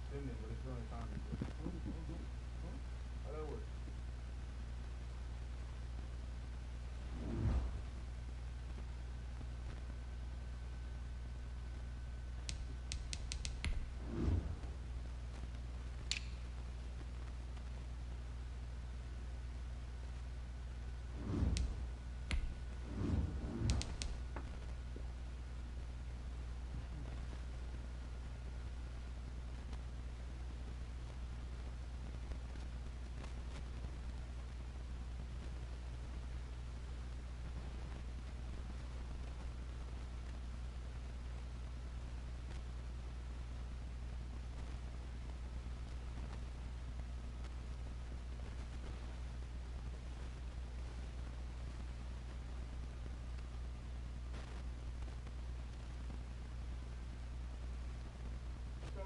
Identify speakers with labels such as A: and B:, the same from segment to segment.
A: extending, but it's still in time. How that work?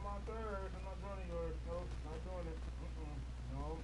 A: My third. I'm not joining yours. Nope, not doing it. No.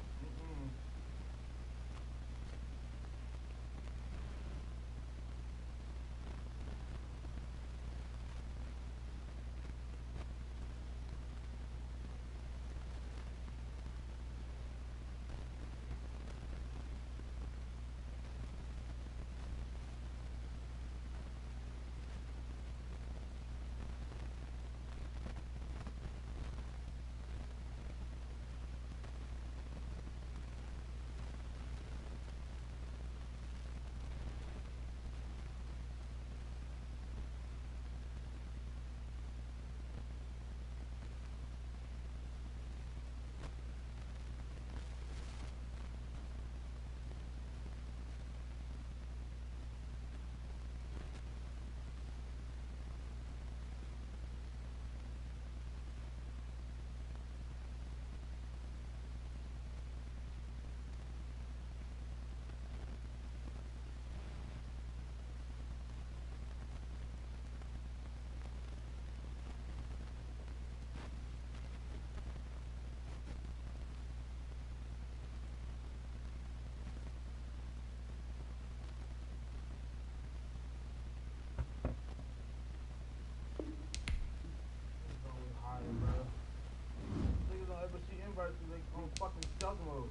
A: Niggas don't ever see invites because they on fucking stealth mode.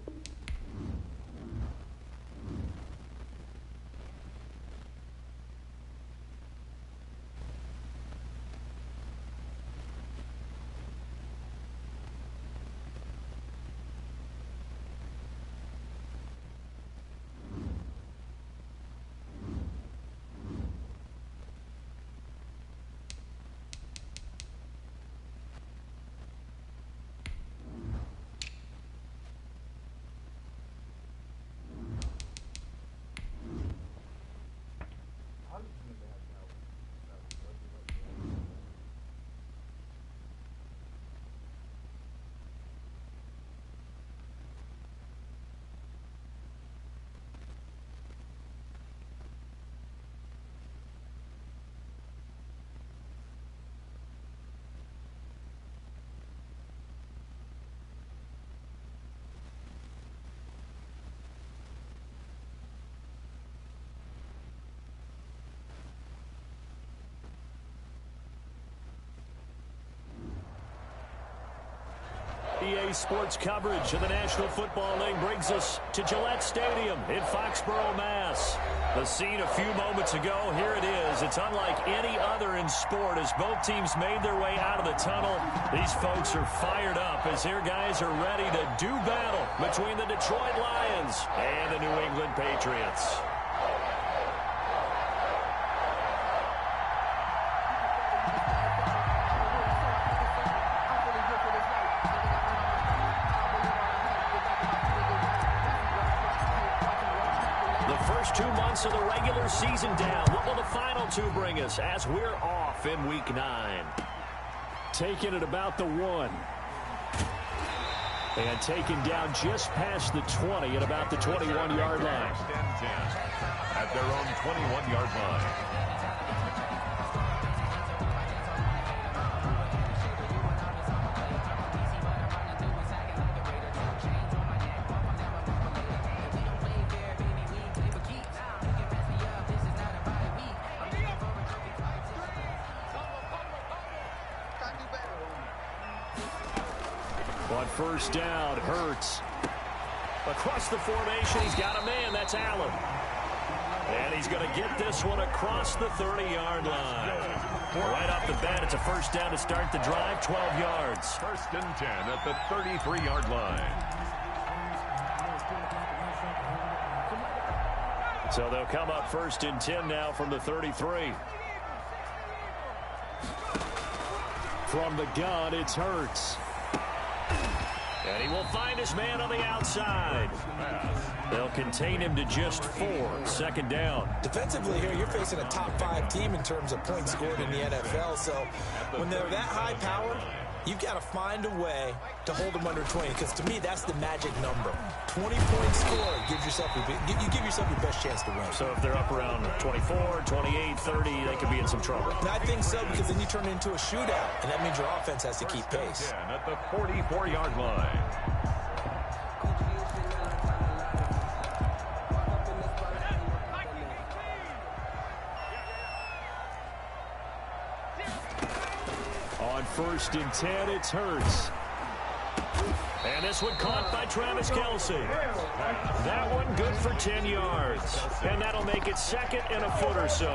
B: EA Sports coverage of the National Football League brings us to Gillette Stadium in Foxborough, Mass. The scene a few moments ago, here it is. It's unlike any other in sport as both teams made their way out of the tunnel. These folks are fired up as their guys are ready to do battle between the Detroit Lions and the New England Patriots. First 2 months of the regular season down. What will the final two bring us as we're off in Week 9?
C: Taking it about the 1. And taken down just past the 20 at about the 21-yard line.
D: At their own 21-yard line.
B: On first down, Hurts. Across the formation, he's got a man. That's Allen. And he's going to get this one across the 30-yard line. Right off the bat, it's a first down to start the drive, 12 yards.
D: First and 10 at the 33-yard line.
B: So they'll come up first and 10 now from the 33. From the gun, it's Hurts. And he will find his man on the outside. They'll contain him to just 4. Second down.
E: Defensively here, you're facing a top 5 team in terms of points scored in the NFL. So when they're that high powered, you've got to find a way to hold them under 20. Because to me, that's the magic number. 20-point score gives yourself you give yourself your best chance to win.
B: So if they're up around 24, 28, 30, they could be in some trouble.
E: And I think so, because then you turn it into a shootout, and that means your offense has to keep pace.
D: At the 44-yard line.
B: On first and 10, it's Hurts. And this one caught by Travis Kelce. That one good for 10 yards. And that'll make it second and a foot or so.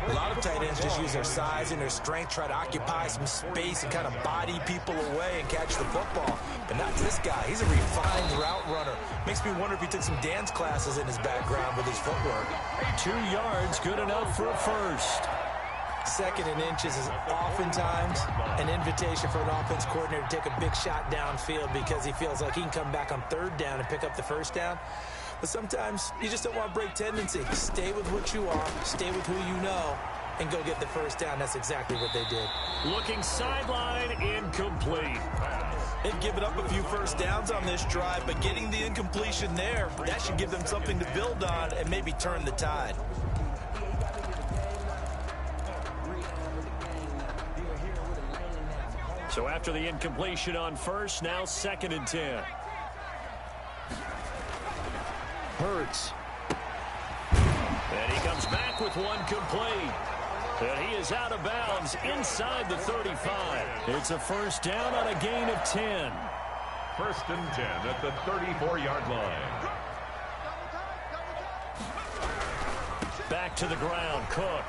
E: A lot of tight ends just use their size and their strength, try to occupy some space and kind of body people away and catch the football. But not this guy. He's a refined route runner. Makes me wonder if he took some dance classes in his background with his footwork.
B: 2 yards, good enough for a first.
E: Second and inches is oftentimes an invitation for an offense coordinator to take a big shot downfield because he feels like he can come back on third down and pick up the first down. But sometimes you just don't want to break tendency. Stay with what you are, stay with who you know, and go get the first down. That's exactly what they did.
B: Looking sideline, incomplete.
E: They've given up a few first downs on this drive, but getting the incompletion there, that should give them something to build on and maybe turn the tide.
B: So after the incompletion on first, now second and 10. Hurts. And he comes back with one complete. And he is out of bounds inside the 35. It's a first down on a gain of 10.
D: First and 10 at the 34-yard line.
B: Back to the ground, Cook.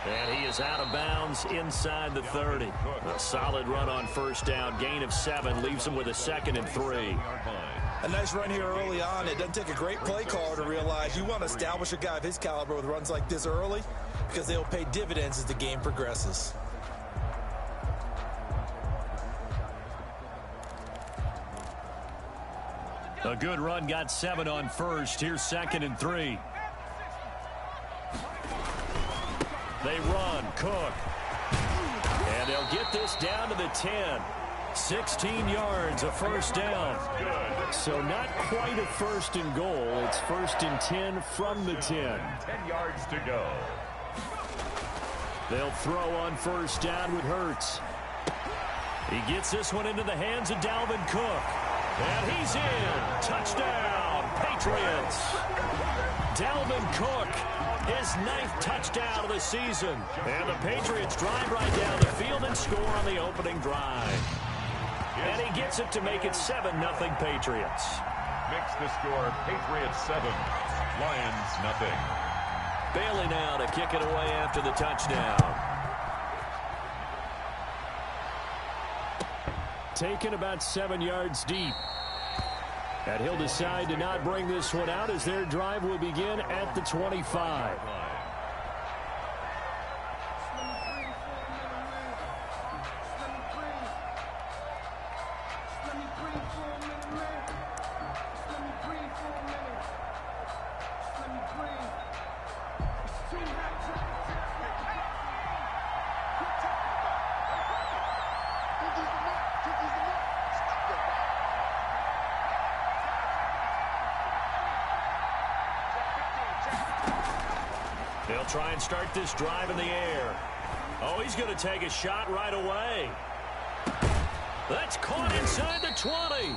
B: And he is out of bounds inside the 30. A solid run on first down. Gain of 7 leaves him with a second and 3.
E: A nice run here early on. It doesn't take a great play caller to realize you want to establish a guy of his caliber with runs like this early because they'll pay dividends as the game progresses.
B: A good run, got 7 on first. Here's second and 3. They run, Cook. And they'll get this down to the 10. 16 yards, a first down. So not quite a first and goal. It's first and 10 from the 10.
D: 10 yards to go.
B: They'll throw on first down with Hurts. He gets this one into the hands of Dalvin Cook. And he's in. Touchdown, Patriots. Dalvin Cook, his 9th touchdown of the season. And the Patriots drive right down the field and score on the opening drive. And he gets it to make it 7-0 Patriots.
D: Makes the score Patriots 7, Lions nothing.
B: Bailey now to kick it away after the touchdown. Taken about 7 yards deep. And he'll decide to not bring this one out as their drive will begin at the 25. They'll try and start this drive in the air. Oh, he's going to take a shot right away. That's caught inside the 20.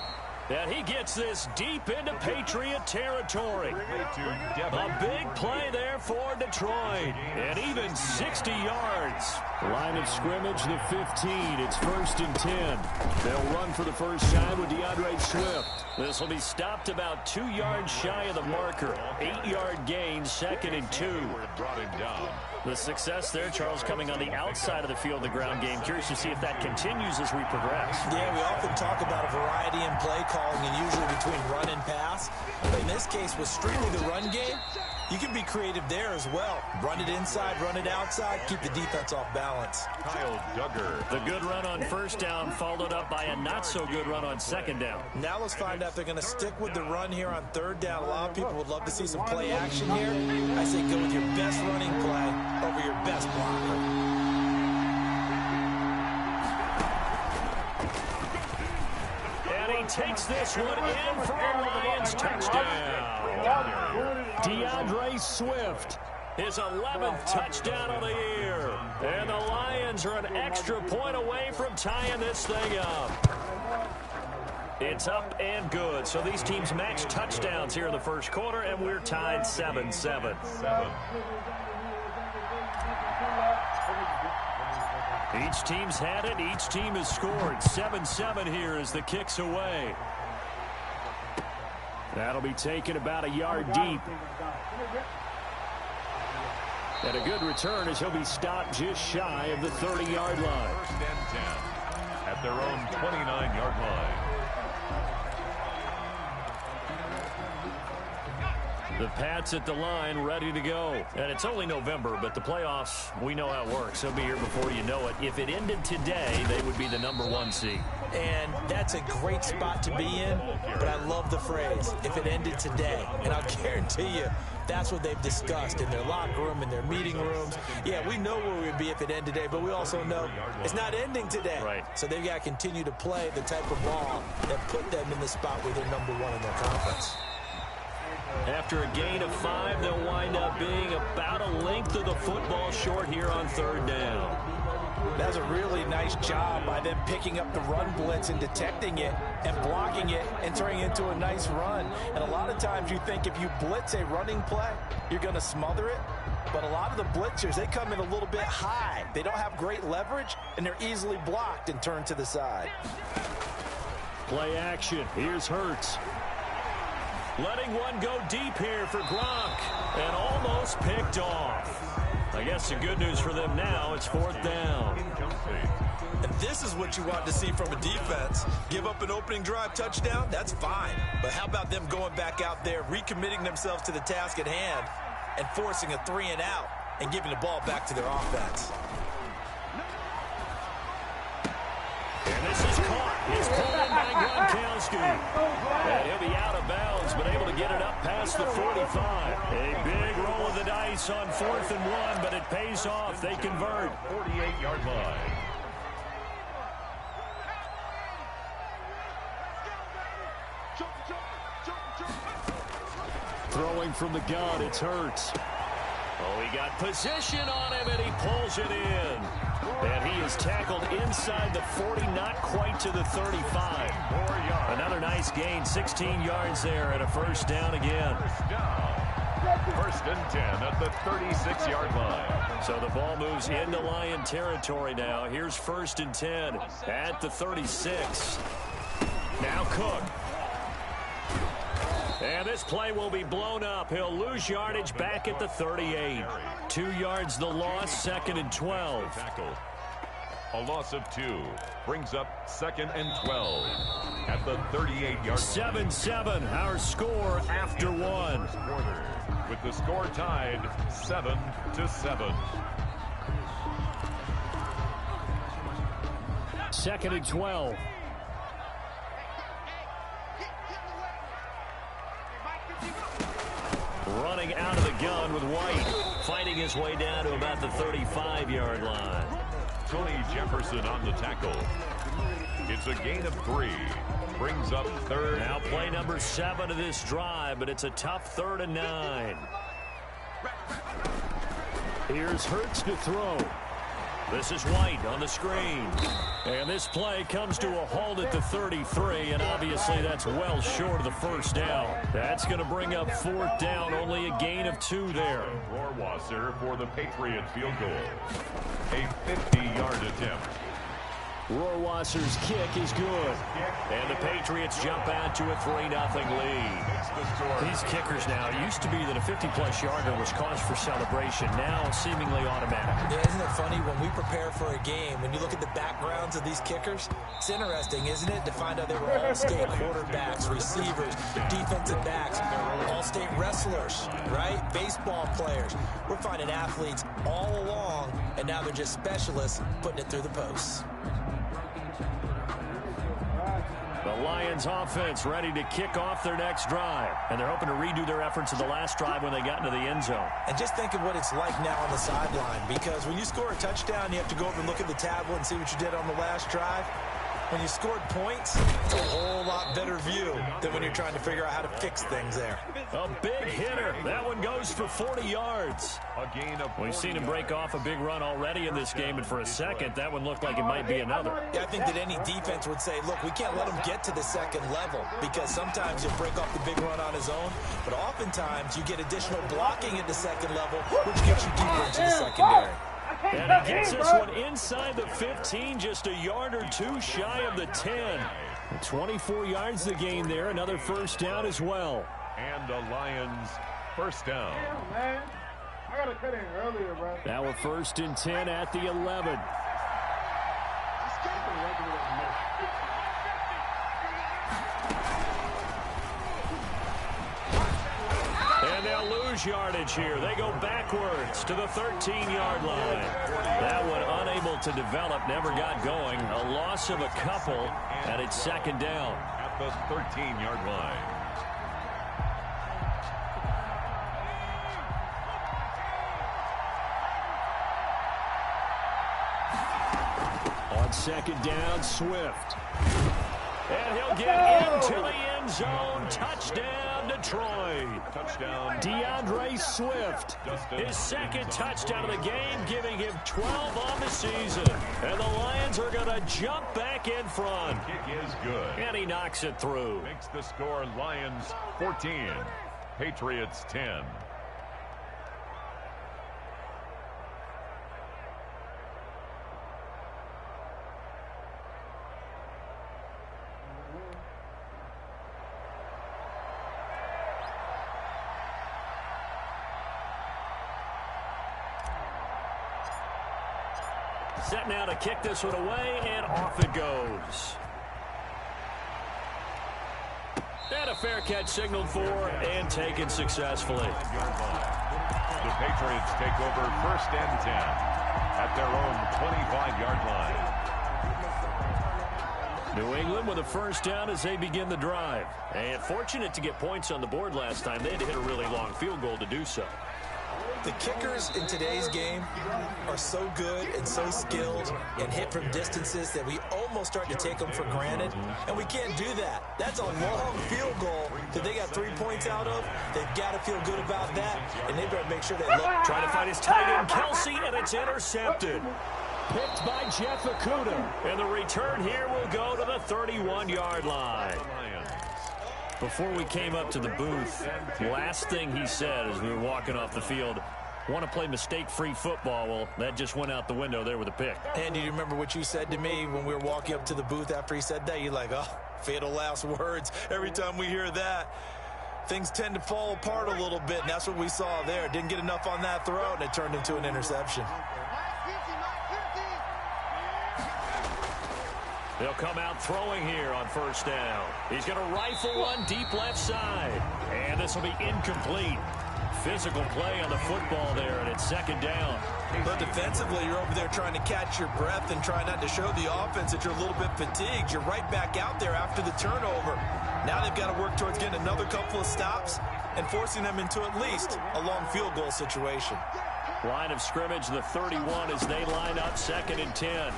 B: And he gets this deep into Patriot territory. A big play there for Detroit. And even 60 yards.
C: Line of scrimmage, the 15. It's 1st and 10. They'll run for the first time with DeAndre Swift.
B: This will be stopped about 2 yards shy of the marker. 8-yard gain, 2nd and 2. The success there, Charles, coming on the outside of the field, the ground game. Curious to see if that continues as we progress.
E: Yeah, we often talk about a variety in play calling and usually between run and pass. But in this case, with strictly the run game, you can be creative there as well. Run it inside, run it outside, keep the defense off balance.
D: Kyle Duggar.
B: The good run on 1st down followed up by a not-so-good run on 2nd down.
E: Now let's find out if they're going to stick with the run here on 3rd down. A lot of people would love to see some play action here. I say go with your best running play over your best blocker.
B: And he takes this one in for a Lions touchdown.
C: DeAndre Swift.
B: His 11th touchdown of the year. And the Lions are an extra point away from tying this thing up. It's up and good. So these teams match touchdowns here in the first quarter, and we're tied 7-7. Each team's had it. Each team has scored. 7-7 here as the kick's away.
C: That'll be taken about a yard deep. And a good return as he'll be stopped just shy of the 30-yard line.
D: 1st and 10 at their own 29-yard line.
B: The Pats at the line, ready to go. And it's only November, but the playoffs, we know how it works. They'll be here before you know it. If it ended today, they would be the #1 seed.
E: And that's a great spot to be in, but I love the phrase, if it ended today. And I'll guarantee you, that's what they've discussed in their locker room, in their meeting rooms. Yeah, we know where we'd be if it ended today, but we also know it's not ending today.
B: Right.
E: So they've got to continue to play the type of ball that put them in the spot where they're #1 in their conference.
B: After a gain of 5, they'll wind up being about a length of the football short here on 3rd down.
E: That's a really nice job by them picking up the run blitz and detecting it and blocking it and turning it into a nice run. And a lot of times you think if you blitz a running play, you're going to smother it. But a lot of the blitzers, they come in a little bit high. They don't have great leverage, and they're easily blocked and turned to the side.
C: Play action. Here's Hurts.
B: Letting one go deep here for Gronk. And almost picked off. I guess the good news for them now, it's 4th down.
E: And this is what you want to see from a defense. Give up an opening drive touchdown, that's fine. But how about them going back out there, recommitting themselves to the task at hand, and forcing a 3-and-out and giving the ball back to their offense.
B: And this is caught. He's pulled in by Gronkowski. And he'll be out of bounds, but able to get it up past the 45. A big roll of the dice on 4th and 1, but it pays off. They convert.
D: 48-yard line.
C: Throwing from the gun, it's Hurts.
B: Oh, he got position on him, and he pulls it in. And he is tackled inside the 40, not quite to the 35. Another nice gain, 16 yards there, and a 1st down again.
D: 1st and 10 at the 36-yard line.
B: So the ball moves into Lion territory now. Here's 1st and 10 at the 36. Now Cook. And this play will be blown up. He'll lose yardage back at the 38. 2 yards the loss, 2nd and 12.
D: A loss of 2 brings up 2nd and 12 at the 38-yard.
B: 7-7, our score after 1.
D: With the score tied 7-7.
C: 2nd and 12.
B: Running out of the gun with White, fighting his way down to about the 35-yard line.
D: Tony Jefferson on the tackle. It's a gain of 3. Brings up 3rd.
B: Now play number 7 of this drive, but it's a tough 3rd and 9.
C: Here's Hurts to throw.
B: This is White on the screen. And this play comes to a halt at the 33, and obviously that's well short of the first down. That's going to bring up 4th down, only a gain of 2 there.
D: Rohrwasser for the Patriots field goal. A 50-yard attempt.
B: Rohrwasser's kick is good. And the Patriots jump out to a 3-0 lead. These kickers now, it used to be that a 50-plus yarder was cause for celebration. Now seemingly automatic.
E: Yeah, isn't it funny when we prepare for a game, when you look at the backgrounds of these kickers, it's interesting, isn't it, to find out they were all-state quarterbacks, receivers, defensive backs, all-state wrestlers, right? Baseball players. We're finding athletes all along, and now they're just specialists putting it through the posts.
B: The Lions offense ready to kick off their next drive. And they're hoping to redo their efforts of the last drive when they got into the end zone.
E: And just think of what it's like now on the sideline, because when you score a touchdown, you have to go over and look at the tablet and see what you did on the last drive. When you scored points, it's a whole lot better view than when you're trying to figure out how to fix things there.
B: A big hitter. That one goes for 40 yards.
D: A gain of 40.
B: We've seen him break off a big run already in this game, and for a second, that one looked like it might be another.
E: Yeah, I think that any defense would say, look, we can't let him get to the second level, because sometimes he'll break off the big run on his own, but oftentimes you get additional blocking at the second level, which gets you deeper into the secondary.
B: And he gets this one inside the 15, just a yard or 2 shy of the 10. 24 yards the gain there, another first down as well.
D: And the Lions first down.
A: Damn, man. I got to cut in earlier, bro.
B: Now a 1st and 10 at the 11. And they'll lose yardage here. They go backwards to the 13-yard line. That one unable to develop, never got going. A loss of a couple, and it's 2nd down.
D: At the 13-yard line.
B: On 2nd down, Swift. And he'll get into the end zone. Touchdown, Detroit.
D: Touchdown.
B: DeAndre Swift. His 2nd touchdown of the game, giving him 12 on the season. And the Lions are going to jump back in front.
D: Kick is good.
B: And he knocks it through.
D: Makes the score Lions 14. Patriots 10.
B: Set now to kick this one away, and off it goes. And a fair catch signaled for and taken successfully.
D: The Patriots take over 1st and 10 at their own 25-yard line.
B: New England with a first down as they begin the drive. And fortunate to get points on the board last time. They had to hit a really long field goal to do so.
E: The kickers in today's game are so good and so skilled and hit from distances that we almost start to take them for granted, and we can't do that. That's a long field goal that they got 3 points out of. They've got to feel good about that, and they better make sure they look.
B: Trying to find his tight end, Kelsey, and it's intercepted. Picked by Jeff Okudah, and the return here will go to the 31-yard line. Before we came up to the booth, last thing he said as we were walking off the field, want to play mistake-free football. Well, that just went out the window there with a pick.
E: And do you remember what you said to me when we were walking up to the booth after he said that? You're like, oh, fatal last words. Every time we hear that, things tend to fall apart a little bit, and that's what we saw there. Didn't get enough on that throw, and it turned into an interception.
B: They'll come out throwing here on first down. He's going to rifle one deep left side. And this will be incomplete. Physical play on the football there, and it's 2nd down.
E: But defensively, you're over there trying to catch your breath and try not to show the offense that you're a little bit fatigued. You're right back out there after the turnover. Now they've got to work towards getting another couple of stops and forcing them into at least a long field goal situation.
B: Line of scrimmage, the 31 as they line up 2nd and 10.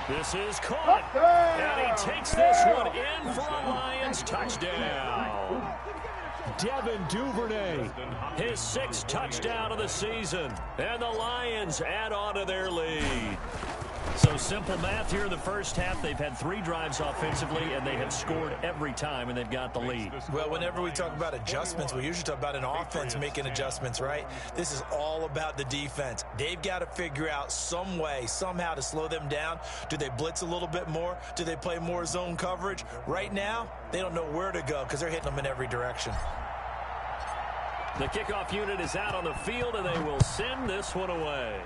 B: This is caught, and he takes this one in for a Lions touchdown.
C: Devin Duvernay.
B: His 6th touchdown of the season. And the Lions add on to their lead. So simple math here in the first half. They've had 3 drives offensively, and they have scored every time, and they've got the lead.
E: Well, whenever we talk about adjustments, we usually talk about an offense making adjustments, right? This is all about the defense. They've got to figure out some way, somehow to slow them down. Do they blitz a little bit more? Do they play more zone coverage? Right now, they don't know where to go because they're hitting them in every direction.
B: The kickoff unit is out on the field, and they will send this one away.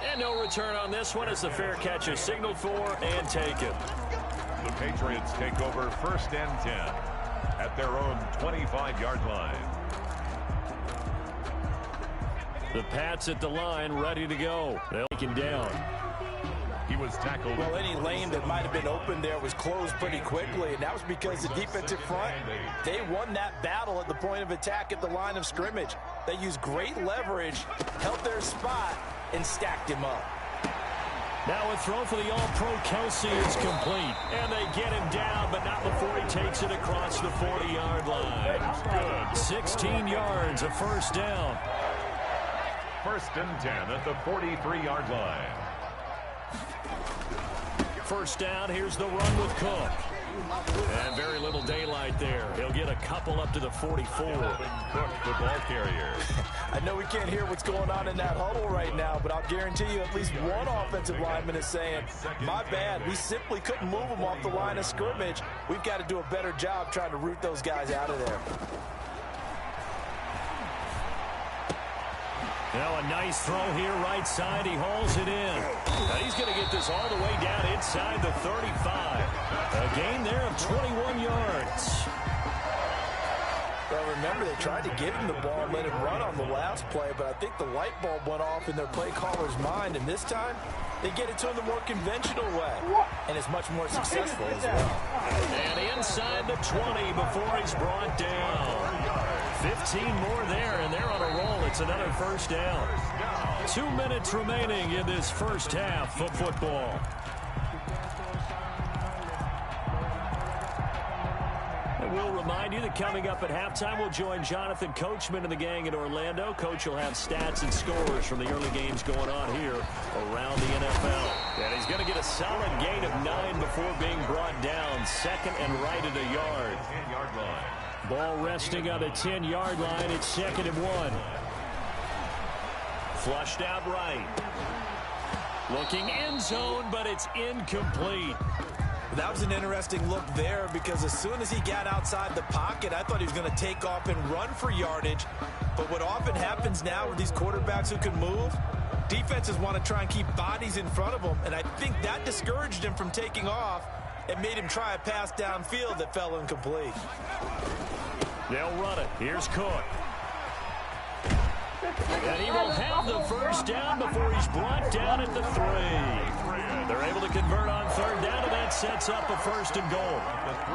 B: And no return on this one as the fair catch is signaled for and taken.
D: The Patriots take over 1st and 10 at their own 25-yard line.
B: The Pats at the line, ready to go. They'll take him down.
D: He was tackled.
E: Well, any lane that might have been open there was closed pretty quickly, and that was because the defensive front, they won that battle at the point of attack at the line of scrimmage. They used great leverage, held their spot, and stacked him up.
B: Now a throw for the All-Pro Kelsey is complete. And they get him down, but not before he takes it across the 40-yard line. Good. 16 yards, a first down.
D: 1st and 10 at the 43-yard line.
B: First down, here's the run with Cook. And very little daylight there. He'll get a couple up to the 44.
D: Cook, the ball carrier.
E: I know we can't hear what's going on in that huddle right now, but I'll guarantee you at least one offensive lineman is saying, my bad, we simply couldn't move them off the line of scrimmage. We've got to do a better job trying to root those guys out of there.
B: Now a nice throw here, right side. He hauls it in. Now he's going to get this all the way down inside the 35. A gain there of 21 yards.
E: Well, remember, they tried to give him the ball and let him run on the last play, but I think the light bulb went off in their play caller's mind, and this time they get it to him the more conventional way, and it's much more successful as well.
B: And inside the 20 before he's brought down. 15 more there, and they're on a roll. It's another first down. 2 minutes remaining in this first half of football. And we'll remind you that coming up at halftime, we'll join Jonathan Coachman and the gang in Orlando. Coach will have stats and scores from the early games going on here around the NFL. And he's going to get a solid gain of 9 before being brought down. 2nd and right at a yard.
D: 10-yard line.
B: Ball resting on the 10-yard line. It's 2nd and 1. Flushed out right. Looking end zone, but it's incomplete.
E: That was an interesting look there because as soon as he got outside the pocket, I thought he was going to take off and run for yardage. But what often happens now with these quarterbacks who can move, defenses want to try and keep bodies in front of them, and I think that discouraged him from taking off and made him try a pass downfield that fell incomplete.
B: They'll run it. Here's Cook. And he will have the first down before he's brought down at the 3. They're able to convert on 3rd down, and that sets up a 1st and goal.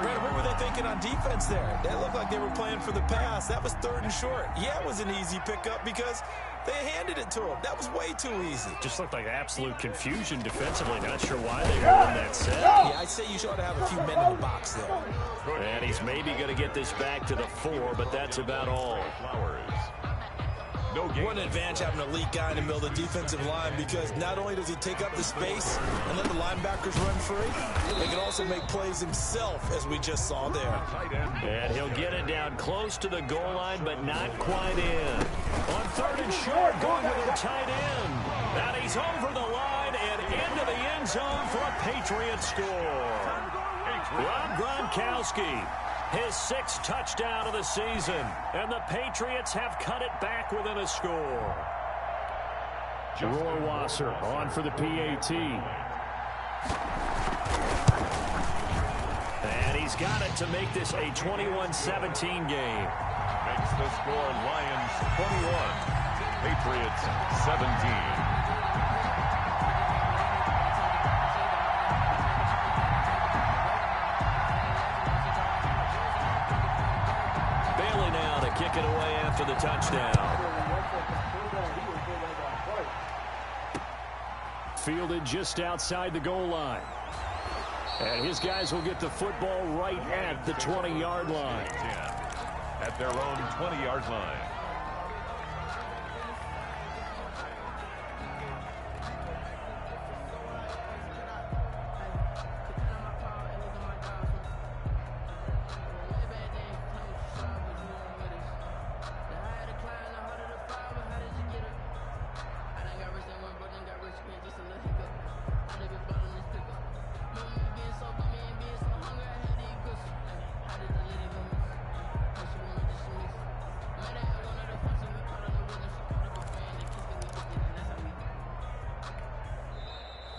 E: Brandon, what were they thinking on defense there? That looked like they were playing for the pass. That was 3rd and short. Yeah, it was an easy pickup because they handed it to him. That was way too easy.
B: Just looked like absolute confusion defensively. Not sure why they were in that set.
E: Yeah, I'd say you should have a few men in the box there.
B: And he's maybe going to get this back to the 4, but that's about all.
E: What an advantage having an elite guy in the middle of the defensive line because not only does he take up the space and let the linebackers run free, he can also make plays himself, as we just saw there.
B: And he'll get it down close to the goal line, but not quite in. On 3rd and short, going with a tight end. And he's over the line and into the end zone for a Patriots score. Rob Gronkowski. His 6th touchdown of the season, and the Patriots have cut it back within a score.
C: Rohrwasser on for the PAT.
B: And he's got it to make this a 21-17 game.
D: Makes the score Lions 21, Patriots 17.
B: Kick it away after the touchdown.
C: Fielded just outside the goal line. And his guys will get the football right at the 20-yard line.
D: At their own 20-yard line.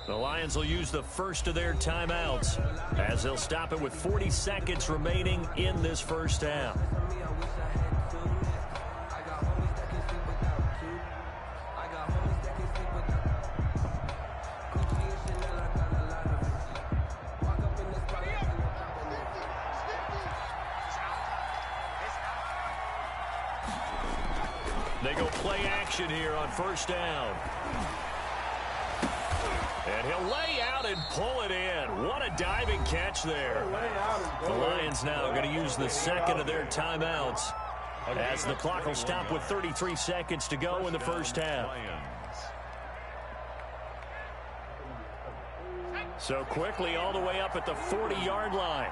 B: The Lions will use the first of their timeouts as they'll stop it with 40 seconds remaining in this first half. They go play action here on first down. And he'll lay out and pull it in. What a diving catch there. The Lions now going to use the second of their timeouts as the clock will stop with 33 seconds to go in the first half. So quickly all the way up at the 40-yard line.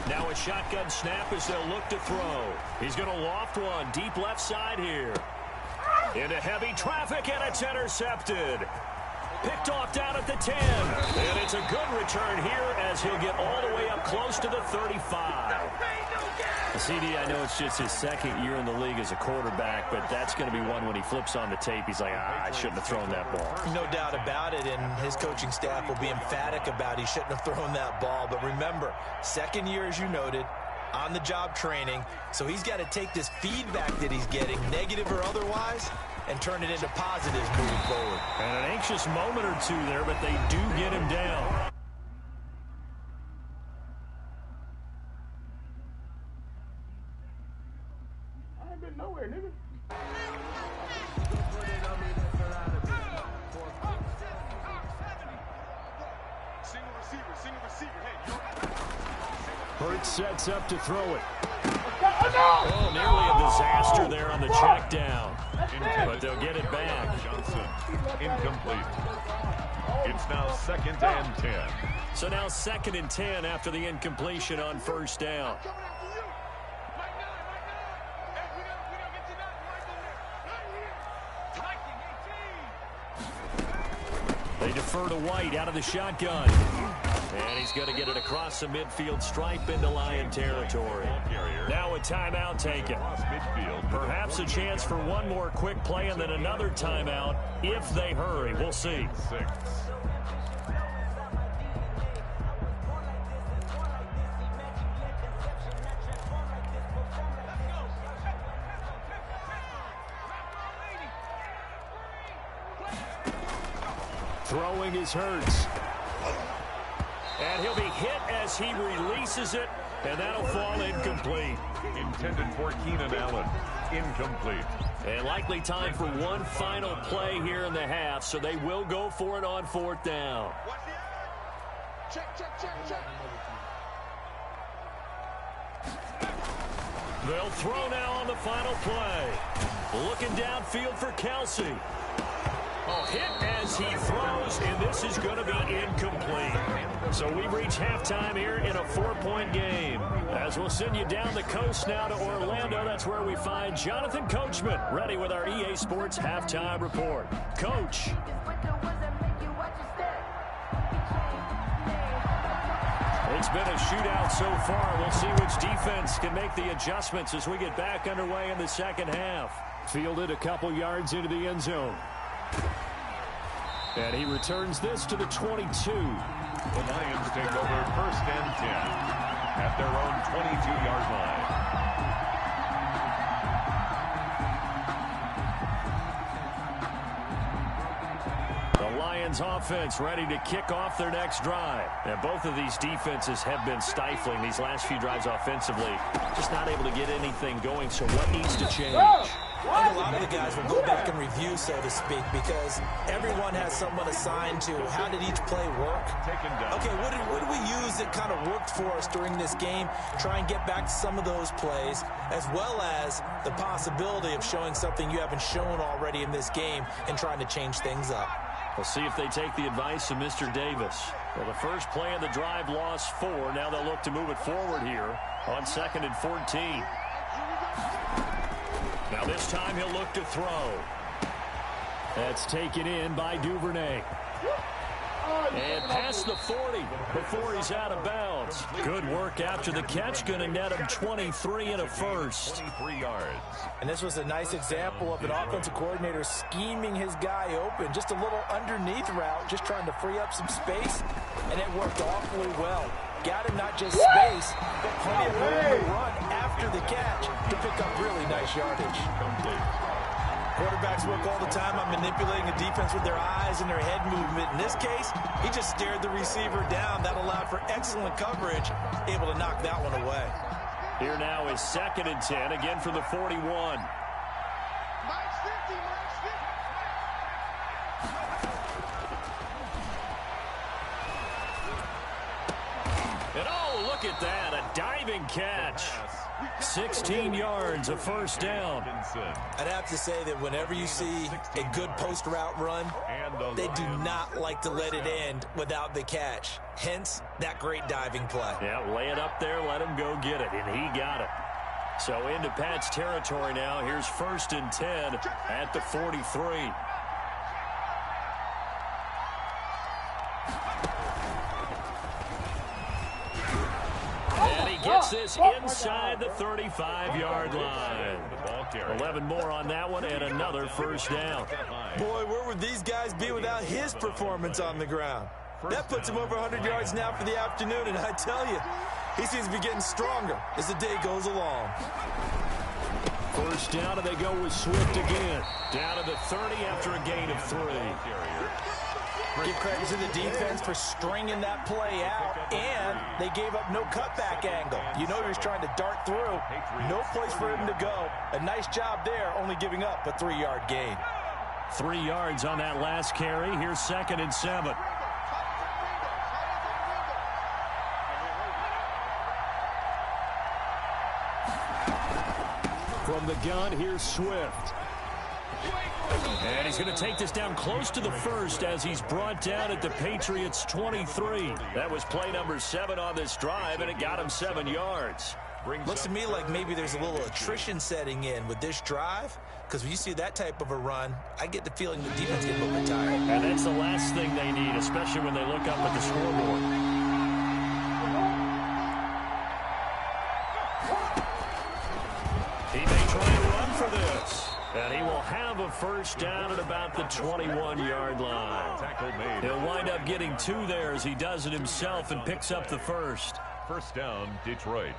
B: Now a shotgun snap as they'll look to throw. He's going to loft one deep left side here. Into heavy traffic, and it's intercepted. Picked off down at the 10. And it's a good return here as he'll get all the way up close to the 35. CD, I know it's just his second year in the league as a quarterback, but that's going to be one when he flips on the tape. He's like, I shouldn't have thrown that ball.
E: No doubt about it, and his coaching staff will be emphatic about he shouldn't have thrown that ball. But remember, second year, as you noted, on-the-job training, so he's got to take this feedback that he's getting, negative or otherwise, and turn it into positives moving forward.
B: And an anxious moment or two there, but they do get him down.
A: I ain't been nowhere, nigga.
C: Hurts sets up to throw it.
B: Oh, nearly a disaster there on the check down. But they'll get it back.
D: Johnson, incomplete. It's now 2nd and 10.
B: So now 2nd and 10 after the incompletion on first down. They defer to White out of the shotgun. And he's going to get it across the midfield stripe into Lion territory. Now a timeout taken. Perhaps a chance for one more quick play and then another timeout if they hurry. We'll see.
D: 6.
C: Throwing is Hurts.
B: And he'll be hit as he releases it, and that'll fall incomplete.
D: Intended for Keenan Allen. Incomplete.
B: And likely time for one final play here in the half, so they will go for it on 4th down. They'll throw now on the final play. Looking downfield for Kelsey. Oh, hit as he throws, and this is going to be incomplete. So we've reached halftime here in a 4-point game. As we'll send you down the coast now to Orlando, that's where we find Jonathan Coachman, ready with our EA Sports Halftime Report. Coach. It's been a shootout so far. We'll see which defense can make the adjustments as we get back underway in the second half.
C: Fielded a couple yards into the end zone. And he returns this to the 22.
D: The Lions take over 1st and 10 at their own 22-yard line.
B: The Lions offense ready to kick off their next drive. And both of these defenses have been stifling these last few drives offensively. Just not able to get anything going, so what needs to change?
E: I think a lot of the guys will go back and review, so to speak, because everyone has someone assigned to how did each play work. Okay, what did we use that kind of worked for us during this game? Try and get back to some of those plays, as well as the possibility of showing something you haven't shown already in this game and trying to change things up.
B: We'll see if they take the advice of Mr. Davis. Well, the first play of the drive lost 4. Now they'll look to move it forward here on 2nd and 14. Now this time he'll look to throw. That's taken in by Duvernay. And past the 40 before he's out of bounds. Good work after the catch. Going to net him 23 and a first.
D: 23 yards.
E: And this was a nice example of an offensive coordinator scheming his guy open. Just a little underneath route, just trying to free up some space. And it worked awfully well. Got him not just space, but plenty of room to run after the catch to pick up really nice yardage. Quarterbacks work all the time on manipulating a defense with their eyes and their head movement. In this case, he just stared the receiver down. That allowed for excellent coverage, able to knock that one away.
B: Here now is 2nd and 10, again from the 41. And oh, look at that, a diving catch. 16 yards, a first down.
E: I'd have to say that whenever you see a good post route run, they do not like to let it end without the catch. Hence, that great diving play.
B: Yeah, lay it up there, let him go get it, and he got it. So into Pat's territory now. Here's 1st and 10 at the 43. And he gets this inside the 35-yard line. 11 more on that one and another first down.
E: Boy, where would these guys be without his performance on the ground? That puts him over 100 yards now for the afternoon, and I tell you, he seems to be getting stronger as the day goes along.
B: First down, and they go with Swift again. Down to the 30 after a gain of 3.
E: Give credit to the defense for stringing that play out, and they gave up no cutback angle. You know he was trying to dart through. No place for him to go. A nice job there, only giving up a 3-yard gain.
B: 3 yards on that last carry. Here's 2nd and 7. From the gun, here's Swift. And he's going to take this down close to the first as he's brought down at the Patriots' 23. That was play number 7 on this drive, and it got him 7 yards.
E: Looks to me like maybe there's a little attrition setting in with this drive, because when you see that type of a run, I get the feeling the defense gets a little bit tired.
B: And that's the last thing they need, especially when they look up at the scoreboard. He may try and run for this. And he will have a first down at about the 21-yard line. He'll wind up getting 2 there as he does it himself and picks up the first.
D: First down, Detroit.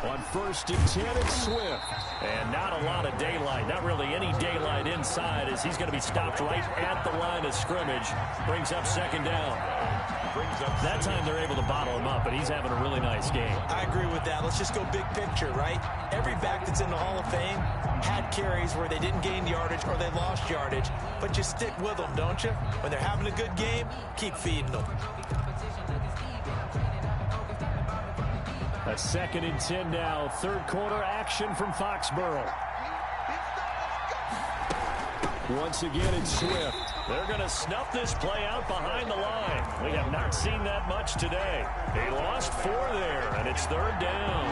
B: On 1st and 10, it's Swift. And not a lot of daylight, not really any daylight inside as he's going to be stopped right at the line of scrimmage. Brings up 2nd down. That time they're able to bottle him up, but he's having a really nice game.
E: I agree with that. Let's just go big picture, right? Every back that's in the Hall of Fame had carries where they didn't gain yardage or they lost yardage, but you stick with them, don't you? When they're having a good game, keep feeding them.
B: A 2nd and 10 now. 3rd quarter action from Foxborough. Once again, it's Swift. They're going to snuff this play out behind the line. We have not seen that much today. They lost 4 there, and it's 3rd down.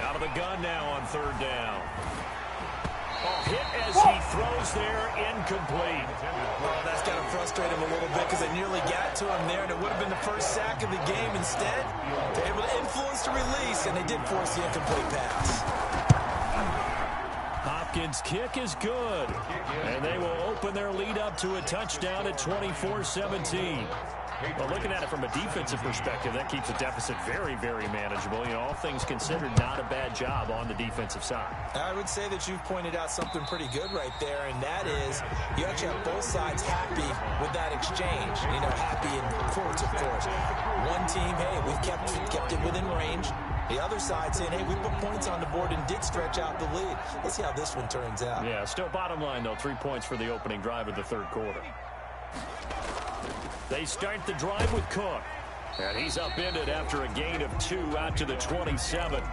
B: Out of the gun now on 3rd down. hit as he throws there, incomplete.
E: Oh, that's got to frustrate him a little bit because they nearly got to him there, and it would have been the first sack of the game. Instead, they're able to influence the release, and they did force the incomplete pass.
B: Hopkins' kick is good, and they will open their lead up to a touchdown at 24-17. Well, looking at it from a defensive perspective, that keeps the deficit very, very manageable. You know, all things considered, not a bad job on the defensive side. I would say that you've pointed out something pretty good right there, and that is you actually have both sides happy with that exchange. You know, happy in quotes, of course. One team, hey, we've kept it within range. The other side saying, hey, we put points on the board and did stretch out the lead. Let's see how this one turns out. Yeah, still bottom line, though, 3 points for the opening drive of the third quarter. They start the drive with Cook. And he's upended after a gain of 2 out to the 27.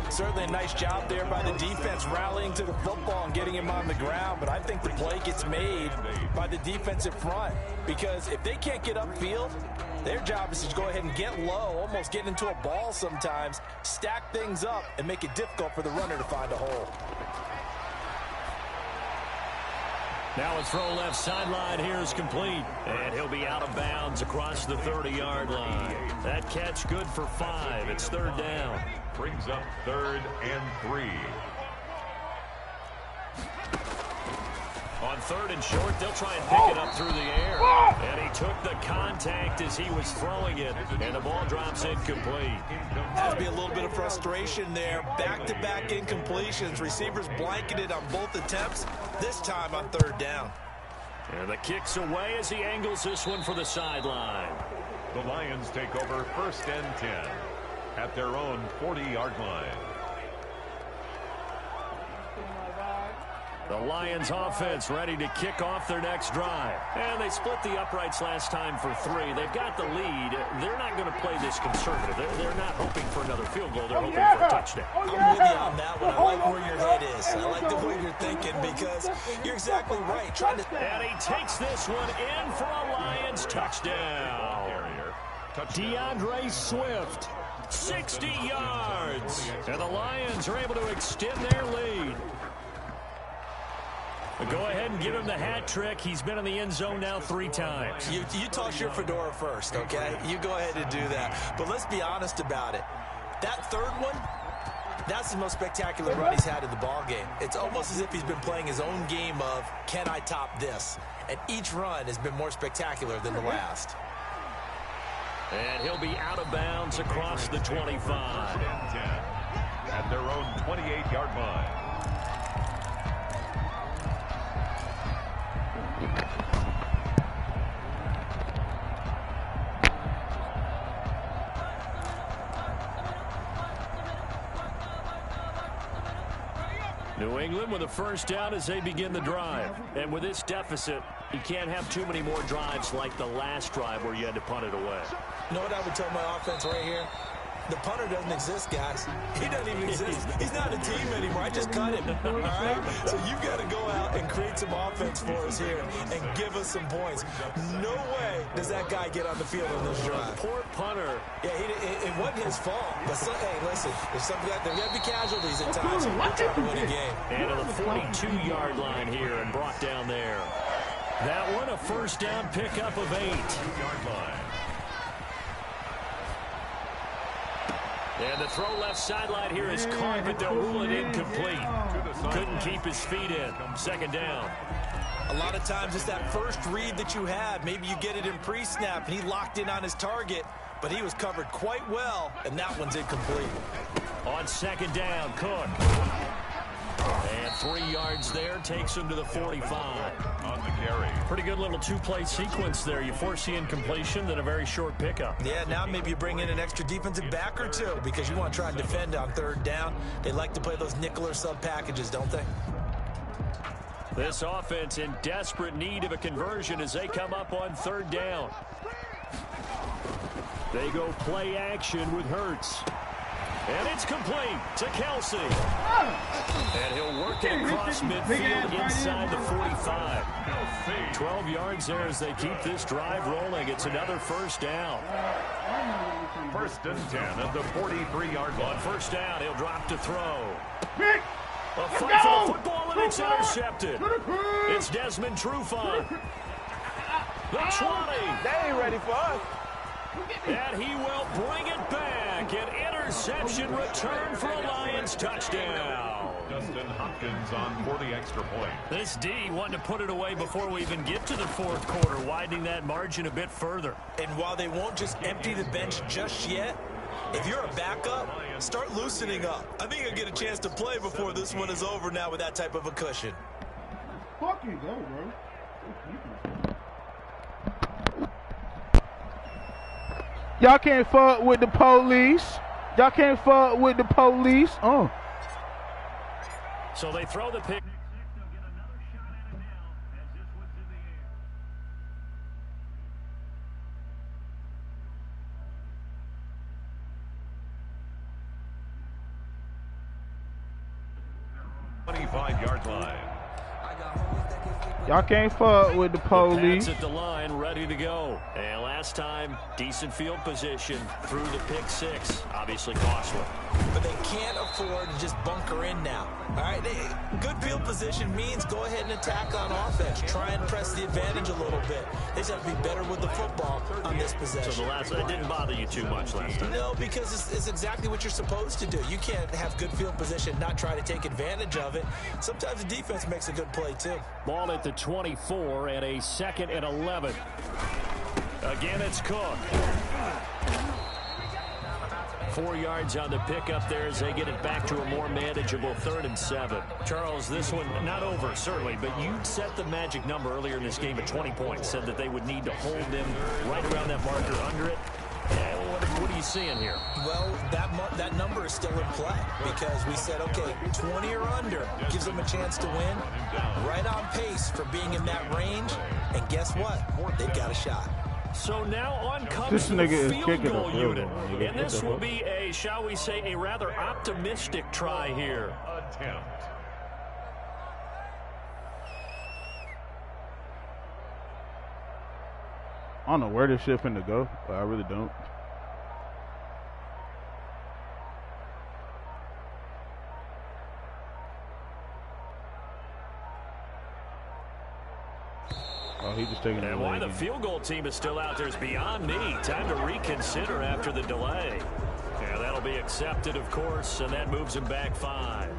B: Certainly a nice job there by the defense rallying to the football and getting him on the ground. But I think the play gets made by the defensive front. Because if they can't get upfield, their job is to go ahead and get low, almost get into a ball sometimes, stack things up, and make it difficult for the runner to find a hole. Now a throw left sideline here is complete. And he'll be out of bounds across the 30-yard line. That catch good for 5. It's third down.
D: Brings up 3rd and 3.
B: On 3rd and short, they'll try and pick it up through the air. And he took the contact as he was throwing it. And the ball drops incomplete. Has to be a little bit of frustration there. Back-to-back incompletions. Receivers blanketed on both attempts, this time on 3rd down. And the kick's away as he angles this one for the sideline.
D: The Lions take over 1st and 10 at their own 40-yard line.
B: The Lions offense ready to kick off their next drive. And they split the uprights last time for 3. They've got the lead. They're not going to play this conservative. They're not hoping for another field goal. They're hoping for a touchdown. I'm with you on that one. I like where your head is. I like the way you're thinking because you're exactly right. And he takes this one in for a Lions touchdown. DeAndre Swift, 60 yards. And the Lions are able to extend their lead. Go ahead and give him the hat trick. He's been in the end zone now 3 times. You toss your fedora first, okay? You go ahead and do that. But let's be honest about it. That third one, that's the most spectacular run he's had in the ballgame. It's almost as if he's been playing his own game of, can I top this? And each run has been more spectacular than the last. And he'll be out of bounds across the 25.
D: At their own 28-yard line.
B: New England with a first down as they begin the drive. And with this deficit, you can't have too many more drives like the last drive where you had to punt it away.
E: You know what I would tell my offense right here? The punter doesn't exist, guys. He doesn't even exist. He's not a team anymore. I just cut him. All right? So you've got to go out and create some offense for us here and give us some points. No way does that guy get on the field on this drive.
B: Poor punter.
E: Yeah, it wasn't his fault. But, hey, listen, there's got to be casualties at times. We're trying to win a game.
B: And to the 42-yard line here and brought down there. That one a first down pickup of 8.
D: 2-yard line.
B: And the throw left sideline here is caught, but they'll rule it incomplete. Couldn't keep his feet in. Second down.
E: A lot of times it's that first read that you have. Maybe you get it in pre-snap, and he locked in on his target, but he was covered quite well, and that one's incomplete.
B: On second down, Cook. And 3 yards there, takes him to the 45.
D: On the carry.
B: Pretty good little 2-play sequence there. You force the incompletion, then a very short pickup.
E: Yeah, now maybe you bring in an extra defensive back or 2 because you want to try and defend on third down. They like to play those nickel or sub packages, don't they?
B: This offense in desperate need of a conversion as they come up on third down. They go play action with Hurts. And it's complete to Kelsey. And he'll work it across midfield inside the 45. 12 yards there as they keep this drive rolling. It's another first down.
D: 1st and 10 at the 43-yard line.
B: On first down, he'll drop to throw. A fight for the football, and it's intercepted. It's Desmond Trufant. The 20.
F: They ain't ready for us.
B: And he will bring it back. An interception return for a Lions touchdown.
D: Justin Hopkins on for the extra point.
B: This D wanted to put it away before we even get to the fourth quarter, widening that margin a bit further.
E: And while they won't just empty the bench just yet, if you're a backup, start loosening up. I think you'll get a chance to play before this one is over now with that type of a cushion.
A: Fuck you, go, bro. Y'all can't fuck with the police. Y'all can't fuck with the police.
B: So they throw the pick.
D: Yard line.
A: Y'all can't fuck with the police.
B: The Pats at the line, ready to go. And last time, decent field position through the pick six. Obviously costly.
E: But they can't afford to just bunker in now. All right, good field position means go ahead and attack on offense. Try and press the advantage a little bit. They just have to be better with the football on this possession.
B: So that didn't bother you too much last time?
E: No, because it's exactly what you're supposed to do. You can't have good field position, not try to take advantage of it. Sometimes the defense makes a good play, too.
B: Ball at the 24 and a 2nd and 11. Again, it's Cook. 4 yards on the pickup there as they get it back to a more manageable 3rd and 7. Charles, this one not over, certainly, but you set the magic number earlier in this game at 20 points, said that they would need to hold them right around that marker under it. What are you seeing here?
E: Well, that number is still in play because we said, okay, 20 or under gives them a chance to win. Right on pace for being in that range. And guess what? They've got a shot.
B: So now on comes the field goal unit. And this will be a, shall we say, a rather optimistic try here.
D: Attempt.
A: I don't know where this shit finna go, but I really don't. Oh, he just taking it.
B: And why the field goal team is still out there is beyond me. Time to reconsider after the delay. Yeah, that'll be accepted, of course, and that moves him back 5.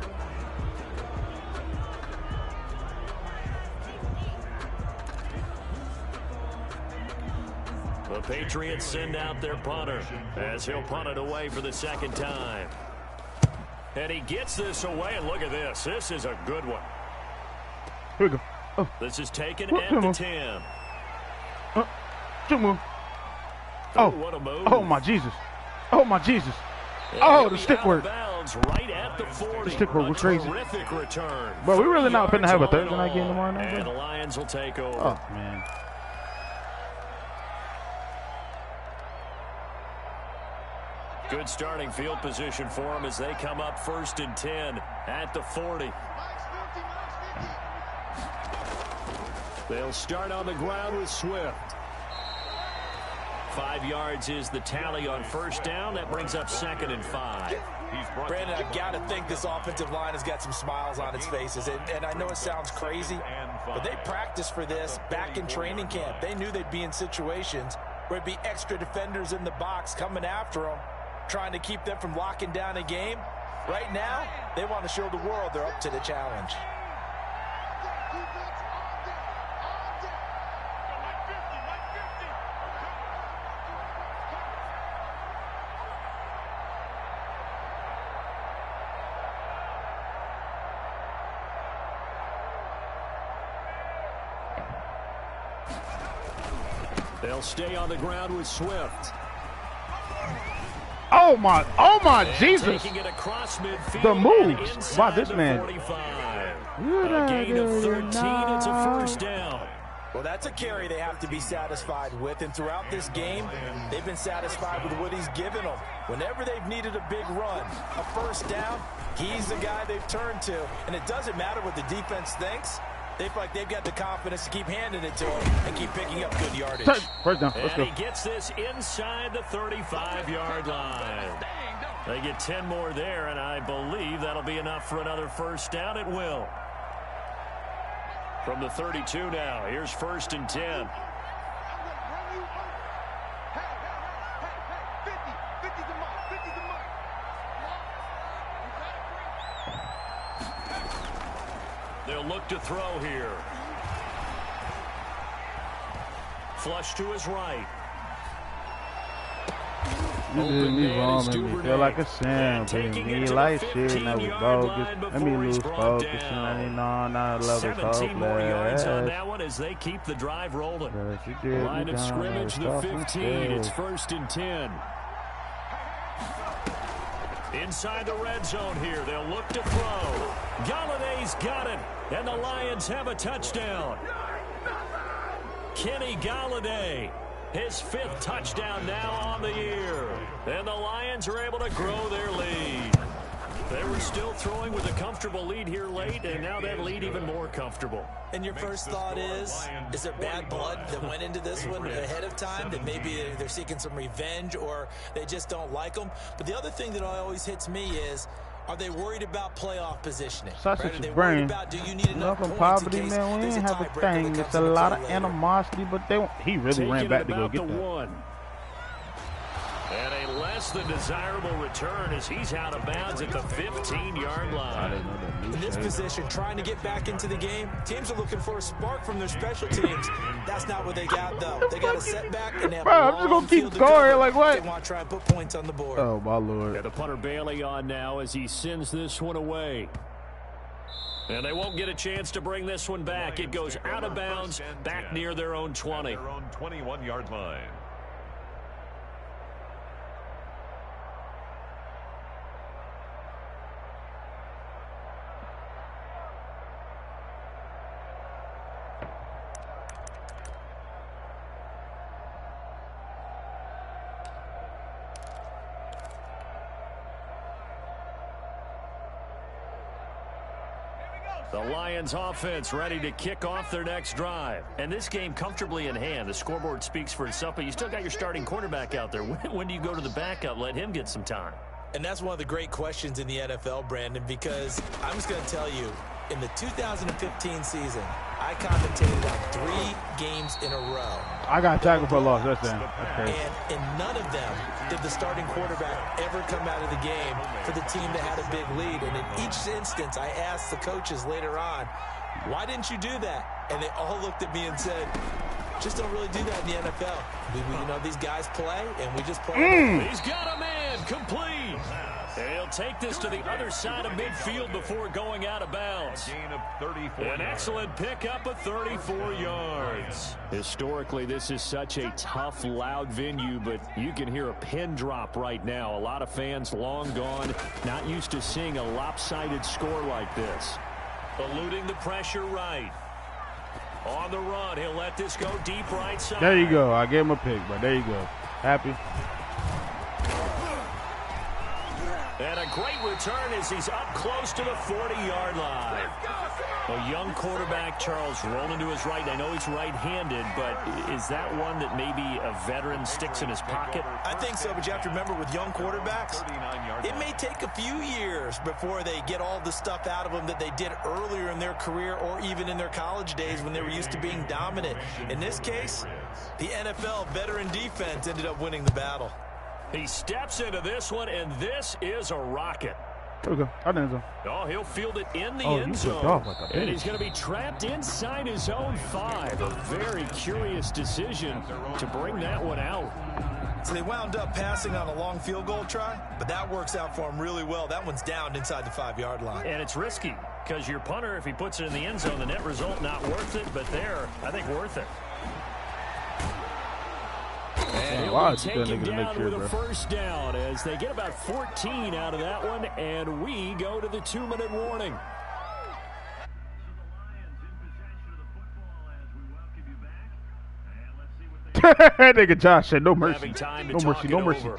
B: The Patriots send out their punter as he'll punt it away for the 2nd time. And he gets this away, and look at this. This is a good one.
A: Here we go. Oh.
B: This is taken at the 10. What a move.
A: Oh, my Jesus. Oh, my Jesus. Oh, the stick work.
B: Right at the 40.
A: The stick work was crazy.
B: Terrific return.
A: But we really not finna have a Thursday night game tomorrow night,
B: and the Lions will take over.
A: Oh, man.
B: Good starting field position for them as they come up 1st and 10 at the 40. They'll start on the ground with Swift. 5 yards is the tally on 1st down. That brings up 2nd and 5.
E: Brandon, I got to think this offensive line has got some smiles on its faces. And I know it sounds crazy, but they practiced for this back in training camp. They knew they'd be in situations where it'd be extra defenders in the box coming after them, trying to keep them from locking down a game. Right now, they want to show the world they're up to the challenge.
B: They'll stay on the ground with Swift.
A: Oh my Jesus.
B: Taking it across midfield.
A: The moves by this man.
B: A gain of 13, it's a 1st down.
E: Well, that's a carry they have to be satisfied with, and throughout this game, they've been satisfied with what he's given them. Whenever they've needed a big run, a 1st down, he's the guy they've turned to, and it doesn't matter what the defense thinks. They feel like they've got the confidence to keep handing it to him and keep picking up good yardage.
A: 1st down, let's go.
B: And he gets this inside the 35-yard line. They get 10 more there, and I believe that'll be enough for another 1st down. It will. From the 32 now, here's 1st and 10. They'll look to throw here. Flush to his right.
A: You did me wrong, made me feel like a simp. Me like shit, never bogus. Let me lose focus, and I ain't on. I love it,
B: 17 more yards on that one as they keep the drive rolling.
C: Line of scrimmage, the 15. It's 1st and 10.
B: Inside the red zone here, they'll look to throw. Galladay's got it, and the Lions have a touchdown. Kenny Galladay, his 5th touchdown now on the year. And the Lions are able to grow their lead. They were still throwing with a comfortable lead here late, and now that lead even more comfortable.
E: And your first thought is there bad blood that went into this one ahead of time, that maybe they're seeking some revenge or they just don't like them? But the other thing that always hits me is, are they worried about playoff positioning?
A: Such
E: right?
A: a brain.
E: Do you need enough
A: From
E: points
A: poverty,
E: in case
A: man, we
E: there's
A: ain't
E: a
A: have a
E: tiebreaker
A: thing.
E: that
A: It's
E: comes
A: a
E: into
A: lot
E: play
A: of
E: later?
A: animosity, but he really ran back to go get that.
C: One.
B: And a less than desirable return as he's out of bounds at the 15-yard line.
E: In this position, trying to get back into the game, teams are looking for a spark from their special teams. That's not what they got, though. They got a setback, and they have
A: I'm just going to keep scoring. Like, what?
E: They want to try and put points on the board.
A: Oh, my Lord.
C: Yeah, the punter Bailey on now as he sends this one away.
B: And they won't get a chance to bring this one back. It goes out of bounds back near their own 20.
D: Their own 21-yard line.
B: The Lions offense ready to kick off their next drive. And this game comfortably in hand. The scoreboard speaks for itself, but you still got your starting quarterback out there. When do you go to the backup? Let him get some time.
E: And that's one of the great questions in the NFL, Brandon, because I'm just going to tell you, in the 2015 season, I commentated on 3 games in a row.
A: I got tackled for a loss. That's it. Okay.
E: And in none of them did the starting quarterback ever come out of the game for the team that had a big lead. And in each instance, I asked the coaches later on, why didn't you do that? And they all looked at me and said, just don't really do that in the NFL. You know, these guys play, and we just play.
B: He's got a man complete. And he'll take this to the other side of midfield before going out of bounds.
D: Gain of 34
B: An excellent pickup of 34 yards.
C: Historically, this is such a tough, loud venue, but you can hear a pin drop right now. A lot of fans long gone, not used to seeing a lopsided score like this.
B: Eluding the pressure right. On the run, he'll let this go deep right side.
A: There you go. I gave him a pick, but there you go. Happy.
B: And a great return as he's up close to the 40-yard line. A young quarterback, Charles, rolling to his right. I know he's right-handed, but is that one that maybe a veteran sticks in his pocket?
E: I think so, but you have to remember with young quarterbacks, it may take a few years before they get all the stuff out of them that they did earlier in their career or even in their college days when they were used to being dominant. In this case, the NFL veteran defense ended up winning the battle.
B: He steps into this one, and this is a rocket.
A: There we go. I didn't know.
B: Oh, he'll field it in the end zone.
A: Off like a
C: And he's going to be trapped inside his own 5. A very curious decision to bring that one out.
E: So they wound up passing on a long field goal try, but that works out for them really well. That one's down inside the 5-yard line.
B: And it's risky because your punter, if he puts it in the end zone, the net result not worth it, but there, I think worth it.
C: And he'll be taken down with a first down as they get about 14 out of that one, and we go to the 2-minute warning.
A: Nigga Josh said no mercy. No mercy, no mercy.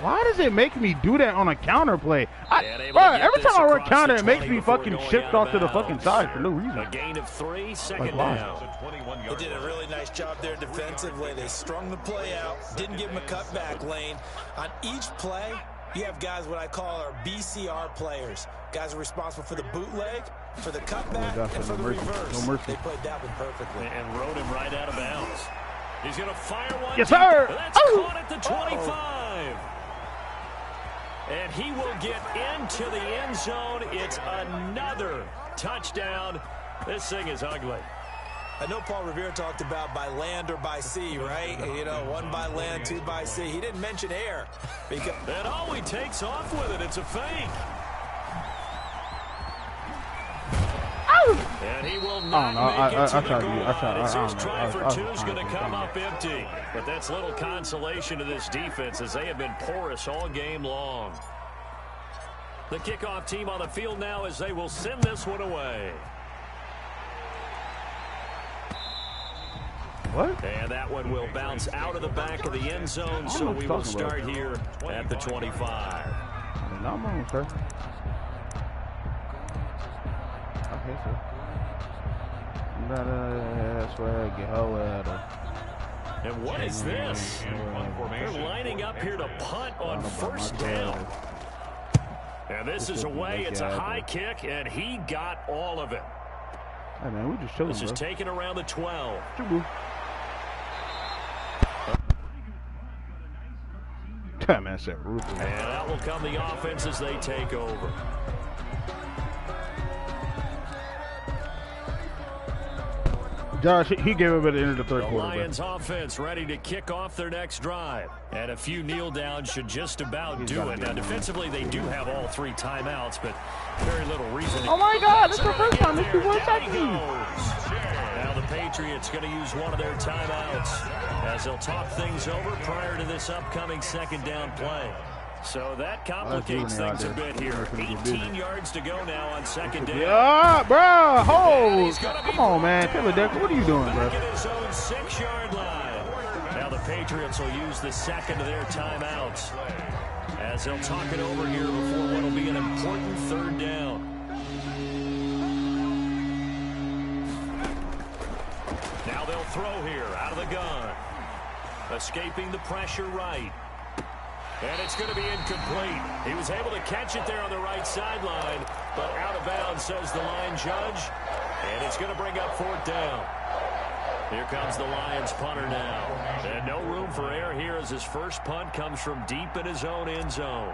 A: Why does it make me do that on a counter play? Every time I run counter, it makes me fucking shift off to the fucking side for no reason.
B: A gain of 3, second down.
E: They did a really nice job there defensively. They strung the play out, didn't give him a cutback lane. On each play, you have guys what I call our BCR players. Guys are responsible for the bootleg For the cutback and for the reverse. They played that one perfectly.
B: And rode him right out of bounds. He's going to fire one.
A: Yes, sir.
B: That's caught at the 25. And he will get into the end zone. It's another touchdown. This thing is ugly.
E: I know Paul Revere talked about by land or by sea, right? You know, one by land, two by sea. He didn't mention air. Because
B: and he takes off with it. It's a fake. And he will not make it to the goal line. It's his try for two is going to come up empty. But that's little consolation to this defense as they have been porous all game long. The kickoff team on the field now as they will send this one away.
A: What?
B: And that one will bounce out of the back of the end zone, so we will start here at the 25.
A: No, I'm sir. Okay, sir. That's where I get at.
B: And what is this? They're lining up here to punt on first down. And this is away. It's a high kick, and he got all of it.
A: Hey, man, we just chilling,
B: This is taken around the 12.
A: Damn, man, said
B: and out will come the offense as they take over.
A: Josh, he gave it at the end of the third quarter.
B: Lions offense ready to kick off their next drive. And a few kneel downs should just about do it. Now, defensively, they do have all three timeouts, but very little reason.
A: Oh, my God, that's the first time. This is 1 second.
B: Now the Patriots going to use one of their timeouts as they'll talk things over prior to this upcoming second down play. So that complicates things a bit here. 18 yards to go now on second down.
A: Yeah, bro. Hold. Come on, man. Taylor Decker, what are you doing, bro?
B: At his own 6-yard line. Now the Patriots will use the second of their timeouts as they'll talk it over here before what will be an important third down. Now they'll throw here out of the gun. Escaping the pressure right. And it's going to be incomplete. He was able to catch it there on the right sideline, but out of bounds, says the line judge. And it's going to bring up fourth down. Here comes the Lions punter now. And no room for error here as his first punt comes from deep in his own end zone.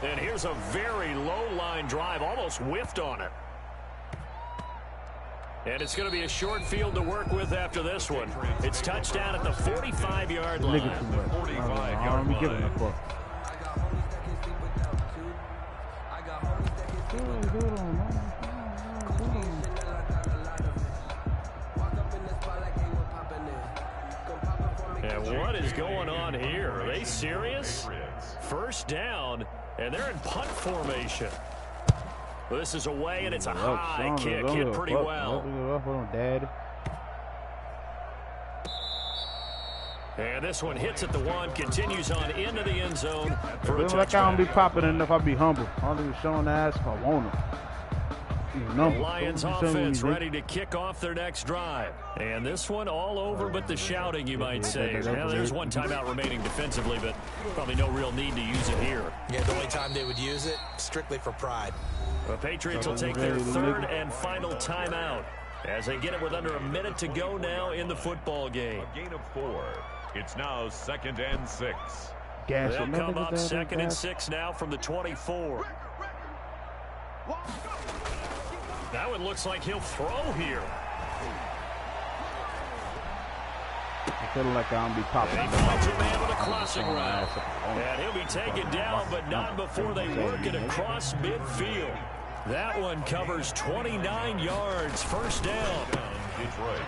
B: And here's a very low line drive, almost whiffed on it. And it's going to be a short field to work with after this one. It's touchdown at the 45-yard line.
D: 45-yard line.
B: And what is going on here? Are they serious? First down, and they're in punt formation. Well, this is away, and it's a high kick. Hit pretty well. And this one hits at the 1, continues on into the end zone for a touchdown.
A: Like I don't be popping enough, I be humble. I'll be showing the ass if I want them.
B: The Lions offense ready to kick off their next drive. And this one all over but the shouting, you might say. Now, there's one timeout remaining defensively, but probably no real need to use it here.
E: Yeah, the only time they would use it, strictly for pride.
B: The Patriots will take their third and final timeout as they get it with under a minute to go now in the football game.
D: A gain of 4. It's now 2nd and 6.
B: They'll come up 2nd and 6 now from the 24. That one looks like he'll throw here.
A: I feel like I don't be popping.
B: And he finds a man with a crossing route. And he'll be taken down, but not before they work it across midfield. That one covers 29 yards. First down.
D: Detroit.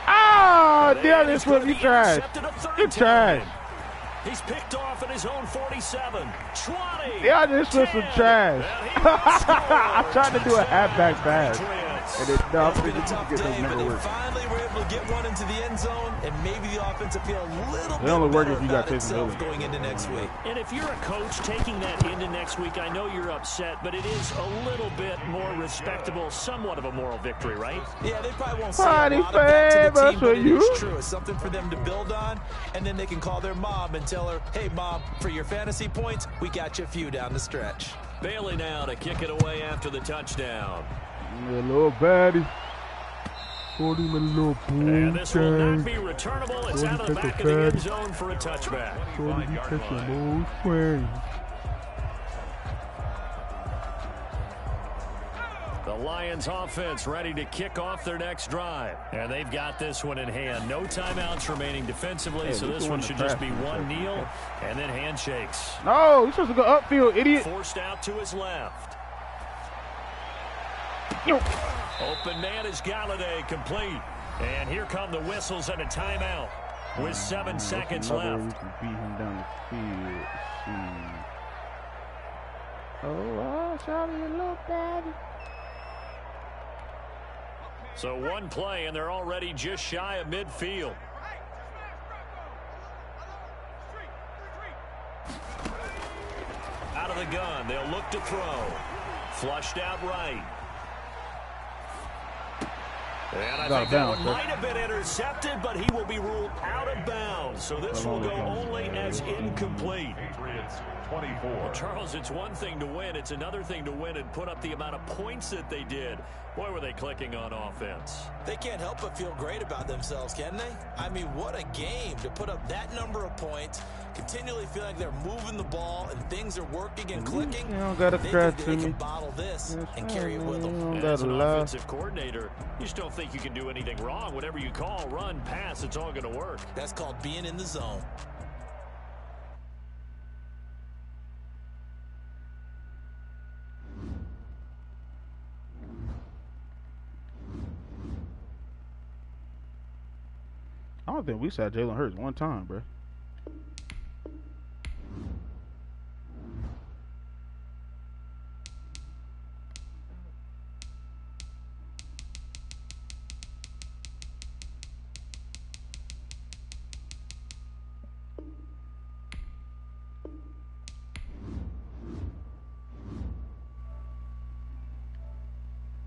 A: Ah, damn, this one, you tried. You tried.
B: He's picked off at his own 47. 20.
A: Yeah, this was some trash. I tried to do a halfback pass. And then, no,
E: It's been a
A: you
E: tough
A: get those
E: day, but
A: never
E: they
A: work.
E: finally were able to get one into the end zone, and maybe the offense will feel a little
A: They only
E: bit
A: work
E: better
A: if you got
E: about
A: Taysom
E: itself
A: Hill.
E: going into next week.
B: And if you're a coach taking that into next week, I know you're upset, but it is a little bit more respectable, somewhat of a moral victory, right?
E: Yeah, they probably won't say a
A: Party
E: lot of that to the
A: favor
E: team,
A: for
E: but it
A: you.
E: is true. It's something for them to build on, and then they can call their mom and tell her, hey, Mom, for your fantasy points, we got you a few down the stretch.
B: Bailey now to kick it away after the touchdown.
A: Yeah, little baddie. 40 minute little boom.
B: And this will not be returnable. It's out of the back of the end zone for a touchback. The Lions offense ready to kick off their next drive. And they've got this one in hand. No timeouts remaining defensively, so this one should just be one kneel and then handshakes.
A: No, you're supposed to go upfield, idiot.
B: Forced out to his left.
A: No.
B: Open man is Galladay, complete. And here come the whistles and a timeout with 7 seconds left.
A: We can beat him down the field. See. Oh, sorry, little baddie.
B: So one play, and they're already just shy of midfield. Out of the gun, they'll look to throw. Flushed out right. And I think that one might have been intercepted, but he will be ruled out of bounds. So this will go only as incomplete.
D: Patriots 24.
B: Well, Charles, it's one thing to win. It's another thing to win and put up the amount of points that they did. Boy, were they clicking on offense.
E: They can't help but feel great about themselves, can they? I mean, what a game to put up that number of points, continually feel like they're moving the ball and things are working and clicking.
A: You don't gotta scratch
E: they
A: me.
E: can bottle this and carry it with them.
B: As an offensive coordinator, you just don't think you can do anything wrong. Whatever you call, run, pass, it's all going to work.
E: That's called being in the zone.
A: I don't think we saw Jalen Hurts one time, bro.